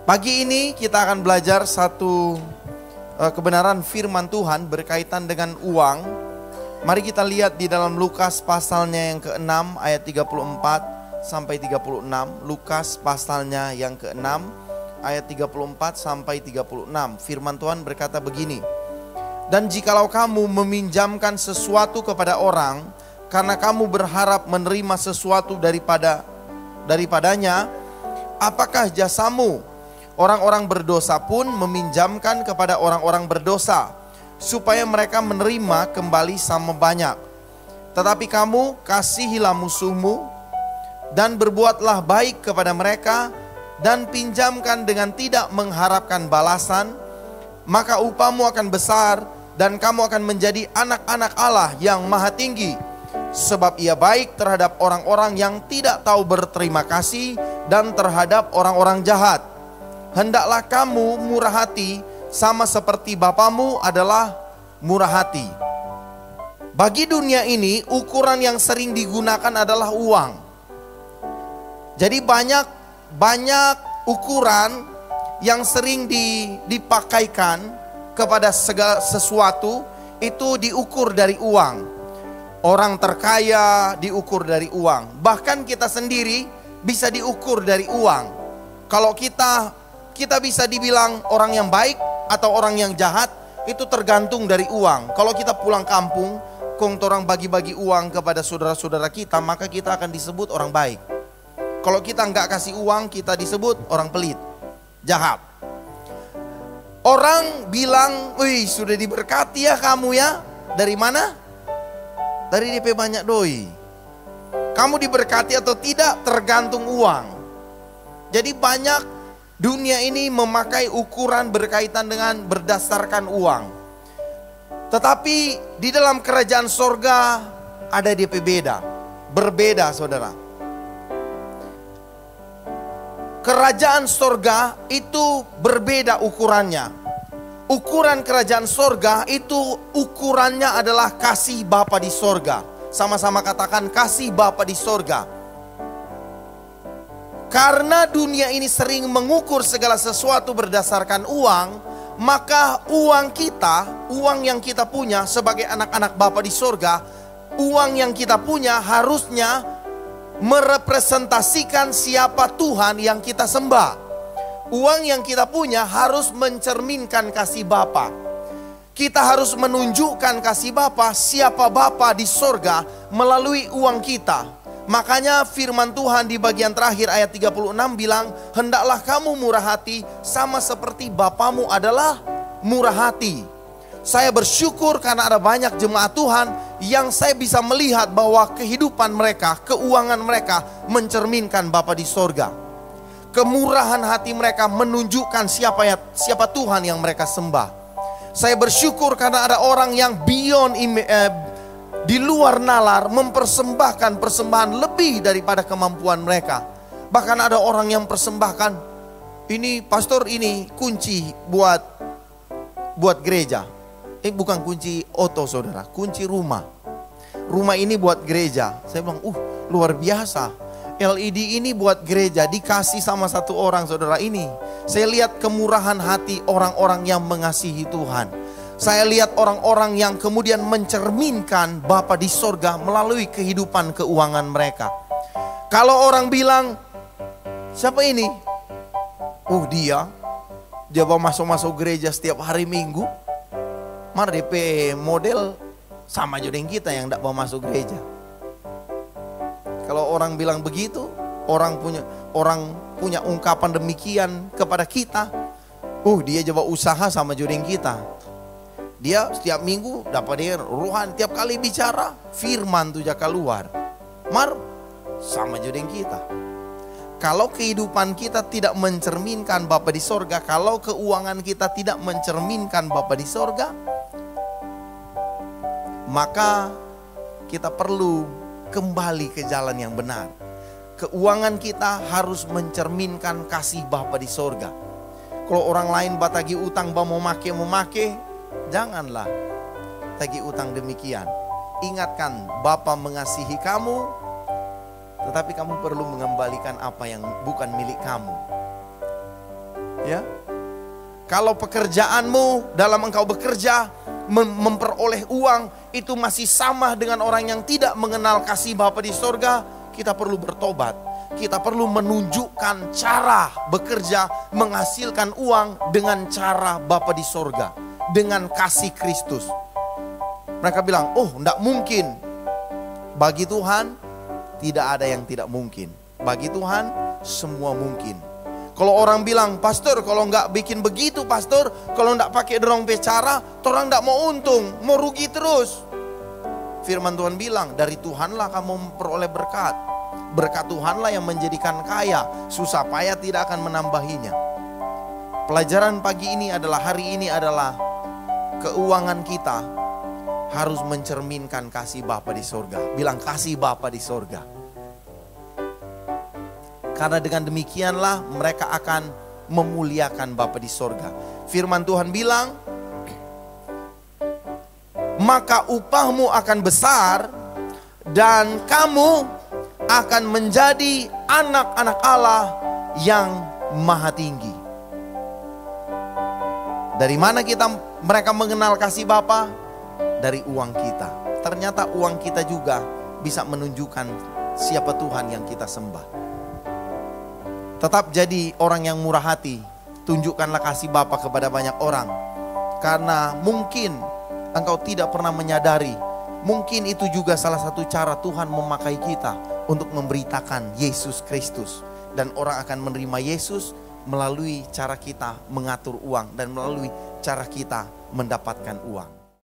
Pagi ini kita akan belajar satu kebenaran firman Tuhan berkaitan dengan uang. Mari kita lihat di dalam Lukas pasalnya yang ke-6 ayat 34 sampai 36. Lukas pasalnya yang ke-6 ayat 34 sampai 36. Firman Tuhan berkata begini. Dan jikalau kamu meminjamkan sesuatu kepada orang karena kamu berharap menerima sesuatu daripadanya, apakah jasamu? Orang-orang berdosa pun meminjamkan kepada orang-orang berdosa, supaya mereka menerima kembali sama banyak. Tetapi kamu kasihilah musuhmu, dan berbuatlah baik kepada mereka, dan pinjamkan dengan tidak mengharapkan balasan. Maka upahmu akan besar, dan kamu akan menjadi anak-anak Allah yang maha tinggi. Sebab ia baik terhadap orang-orang yang tidak tahu berterima kasih, dan terhadap orang-orang jahat. Hendaklah kamu murah hati sama seperti Bapamu adalah murah hati. Bagi dunia ini ukuran yang sering digunakan adalah uang. Jadi banyak ukuran yang sering dipakaikan kepada segala sesuatu itu diukur dari uang. Orang terkaya diukur dari uang. Bahkan kita sendiri bisa diukur dari uang. Kalau kita bisa dibilang orang yang baik atau orang yang jahat, itu tergantung dari uang. Kalau kita pulang kampung, orang bagi-bagi uang kepada saudara-saudara kita, maka kita akan disebut orang baik. Kalau kita nggak kasih uang, kita disebut orang pelit, jahat. Orang bilang, wih sudah diberkati ya kamu ya. Dari mana? Dari DP banyak doi. Kamu diberkati atau tidak tergantung uang. Jadi banyak dunia ini memakai ukuran berkaitan dengan berdasarkan uang. Tetapi di dalam kerajaan sorga ada DP beda. Berbeda saudara. Kerajaan sorga itu berbeda ukurannya. Ukuran kerajaan sorga itu ukurannya adalah kasih Bapa di sorga. Sama-sama katakan kasih Bapa di sorga. Karena dunia ini sering mengukur segala sesuatu berdasarkan uang, maka uang kita, uang yang kita punya sebagai anak-anak Bapa di sorga, uang yang kita punya harusnya merepresentasikan siapa Tuhan yang kita sembah. Uang yang kita punya harus mencerminkan kasih Bapa. Kita harus menunjukkan kasih Bapa, siapa Bapa di sorga melalui uang kita. Makanya firman Tuhan di bagian terakhir ayat 36 bilang, hendaklah kamu murah hati sama seperti Bapamu adalah murah hati. Saya bersyukur karena ada banyak jemaat Tuhan yang saya bisa melihat bahwa kehidupan mereka, keuangan mereka mencerminkan Bapa di sorga. Kemurahan hati mereka menunjukkan siapa Tuhan yang mereka sembah. Saya bersyukur karena ada orang yang di luar nalar mempersembahkan persembahan lebih daripada kemampuan mereka. Bahkan ada orang yang persembahkan, ini pastor ini kunci buat gereja. Bukan kunci oto saudara, kunci rumah. Rumah ini buat gereja. Saya bilang, luar biasa. LED ini buat gereja, dikasih sama satu orang saudara ini. Saya lihat kemurahan hati orang-orang yang mengasihi Tuhan. Saya lihat orang-orang yang kemudian mencerminkan Bapa di sorga melalui kehidupan keuangan mereka. Kalau orang bilang, siapa ini? Dia bawa masuk gereja setiap hari Minggu. Mar DP model sama juga dengan kita yang tidak bawa masuk gereja. Kalau orang bilang begitu, orang punya ungkapan demikian kepada kita, dia coba usaha sama juga dengan kita. Dia setiap minggu dapat dia rohani, tiap kali bicara firman tuh jaka keluar. Mar sama juga dengan kita. Kalau kehidupan kita tidak mencerminkan Bapa di sorga, kalau keuangan kita tidak mencerminkan Bapa di sorga, maka kita perlu kembali ke jalan yang benar. Keuangan kita harus mencerminkan kasih Bapa di sorga. Kalau orang lain batagi utang mau make, janganlah tagih utang demikian. Ingatkan Bapa mengasihi kamu, tetapi kamu perlu mengembalikan apa yang bukan milik kamu. Ya. Kalau pekerjaanmu dalam engkau bekerja memperoleh uang itu masih sama dengan orang yang tidak mengenal kasih Bapa di sorga, kita perlu bertobat. Kita perlu menunjukkan cara bekerja menghasilkan uang dengan cara Bapa di sorga, dengan kasih Kristus. Mereka bilang, oh enggak mungkin. Bagi Tuhan tidak ada yang tidak mungkin. Bagi Tuhan semua mungkin. Kalau orang bilang, pastor kalau nggak bikin begitu pastor, kalau nggak pakai dorong cara, orang nggak mau untung, mau rugi terus. Firman Tuhan bilang, dari Tuhanlah kamu memperoleh berkat. Berkat Tuhanlah yang menjadikan kaya, susah payah tidak akan menambahinya. Pelajaran pagi ini adalah, hari ini adalah, keuangan kita harus mencerminkan kasih Bapa di sorga. Bilang kasih Bapa di sorga. Karena dengan demikianlah mereka akan memuliakan Bapa di sorga. Firman Tuhan bilang, maka upahmu akan besar dan kamu akan menjadi anak-anak Allah yang maha tinggi. Dari mana mereka mengenal kasih Bapa? Dari uang kita. Ternyata uang kita juga bisa menunjukkan siapa Tuhan yang kita sembah. Tetap jadi orang yang murah hati. Tunjukkanlah kasih Bapa kepada banyak orang. Karena mungkin engkau tidak pernah menyadari, mungkin itu juga salah satu cara Tuhan memakai kita untuk memberitakan Yesus Kristus. Dan orang akan menerima Yesus melalui cara kita mengatur uang dan melalui cara kita mendapatkan uang.